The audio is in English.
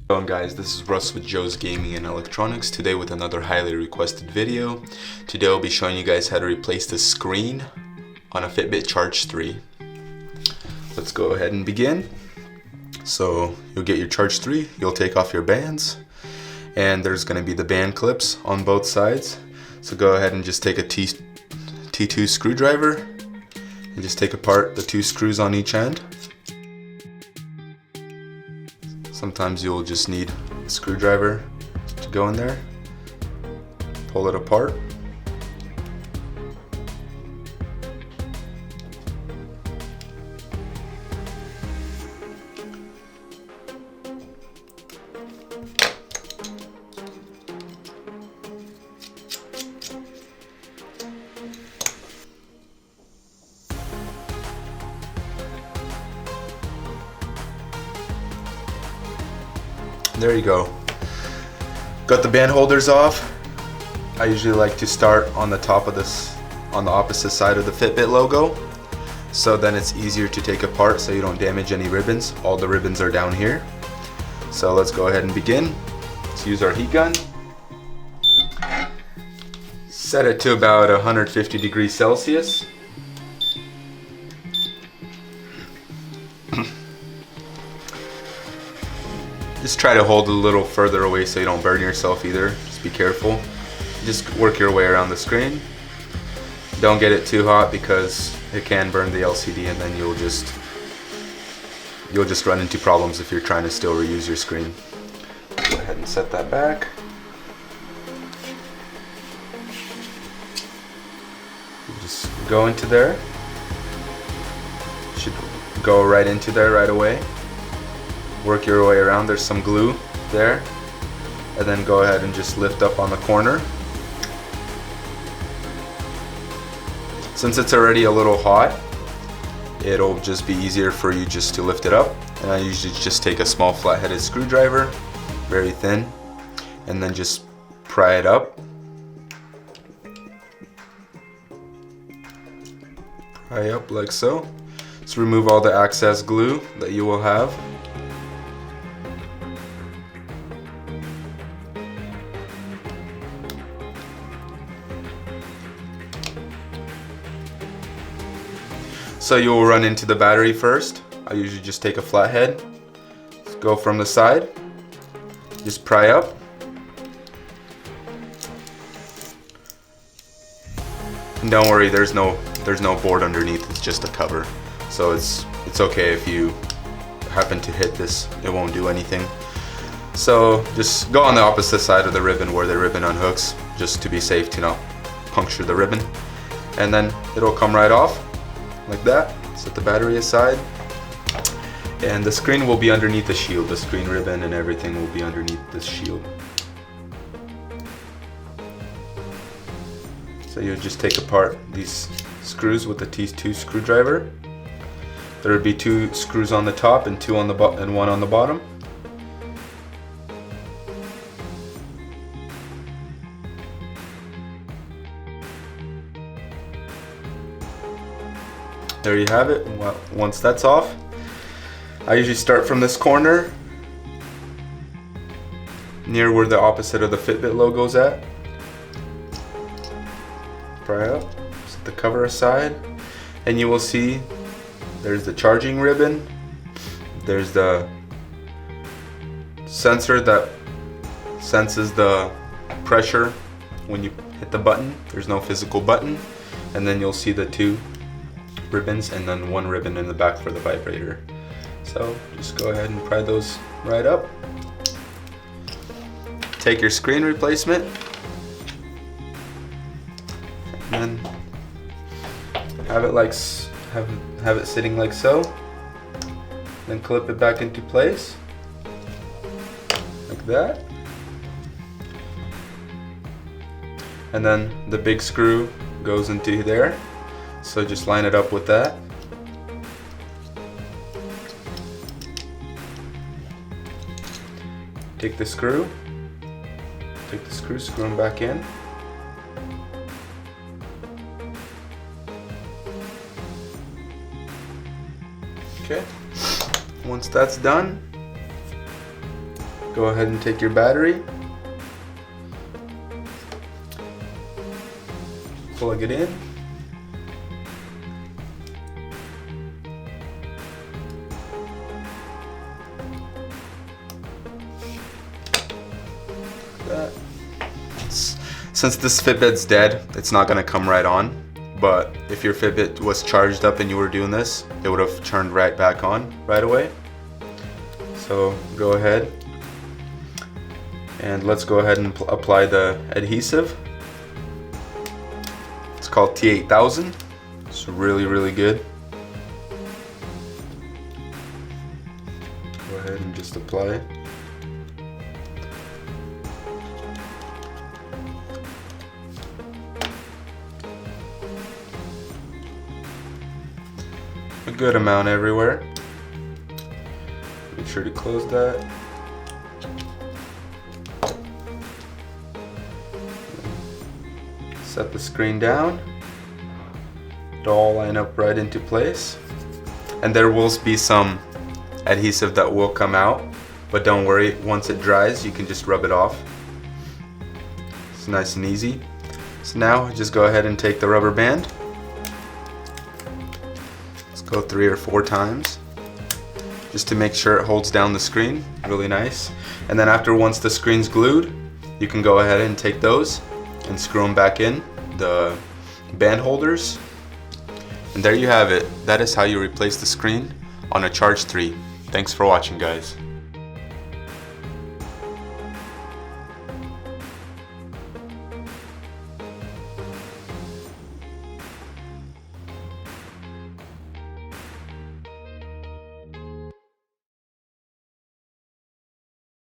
Hello guys, this is Russ with Joe's Gaming and Electronics, today with another highly requested video. Today I'll be showing you guys how to replace the screen on a Fitbit Charge 3. Let's go ahead and begin. So you'll get your Charge 3, you'll take off your bands, and there's going to be the band clips on both sides. So go ahead and just take a T2 screwdriver and just take apart the two screws on each end. Sometimes you'll just need a screwdriver to go in there, pull it apart. There you go. Got the band holders off. I usually like to start on the top of this, on the opposite side of the Fitbit logo, so then it's easier to take apart so you don't damage any ribbons. All the ribbons are down here. So let's go ahead and begin. Let's use our heat gun. Set it to about 150 degrees Celsius. Just try to hold it a little further away so you don't burn yourself either. Just be careful. Just work your way around the screen. Don't get it too hot because it can burn the LCD, and then you'll just run into problems if you're trying to still reuse your screen. Go ahead and set that back. Just go into there. Should go right into there right away. Work your way around. There's some glue there, and then go ahead and just lift up on the corner. Since it's already a little hot, it'll just be easier for you just to lift it up. And I usually just take a small flat-headed screwdriver, very thin, and then just pry it up. Pry up like so. Just remove all the excess glue that you will have. So you will run into the battery first. I usually just take a flathead, go from the side, just pry up. And don't worry, there's no board underneath, it's just a cover. So it's okay if you happen to hit this, it won't do anything. So just go on the opposite side of the ribbon where the ribbon unhooks, just to be safe to not puncture the ribbon. And then it'll come right off. Like that. Set the battery aside, and the screen will be underneath the shield. The screen ribbon and everything will be underneath this shield. So you'll just take apart these screws with the T2 screwdriver. There will be two screws on the top and two on the and one on the bottom. There you have it. Once that's off, I usually start from this corner near where the opposite of the Fitbit logo is at. Pry up, set the cover aside, and you will see there's the charging ribbon, there's the sensor that senses the pressure when you hit the button. There's no physical button, and then you'll see the two ribbons and then one ribbon in the back for the vibrator. So just go ahead and pry those right up. Take your screen replacement and then have it sitting like so. Then clip it back into place like that. And then the big screw goes into there. So just line it up with that. Take the screw, screw them back in. Okay, once that's done, go ahead and take your battery, plug it in, that. Since this Fitbit's dead, it's not gonna come right on, but if your Fitbit was charged up and you were doing this, it would have turned right back on right away. So go ahead and let's go ahead and apply the adhesive. It's called T8000. It's really good. Go ahead and just apply it. A good amount everywhere. Make sure to close that. Set the screen down. It'll all line up right into place. And there will be some adhesive that will come out, but don't worry, once it dries, you can just rub it off. It's nice and easy. So now just go ahead and take the rubber band. Go 3 or 4 times just to make sure it holds down the screen really nice. And then once the screen's glued, you can go ahead and take those and screw them back in the band holders. And there you have it. That is how you replace the screen on a Charge 3. Thanks for watching, guys.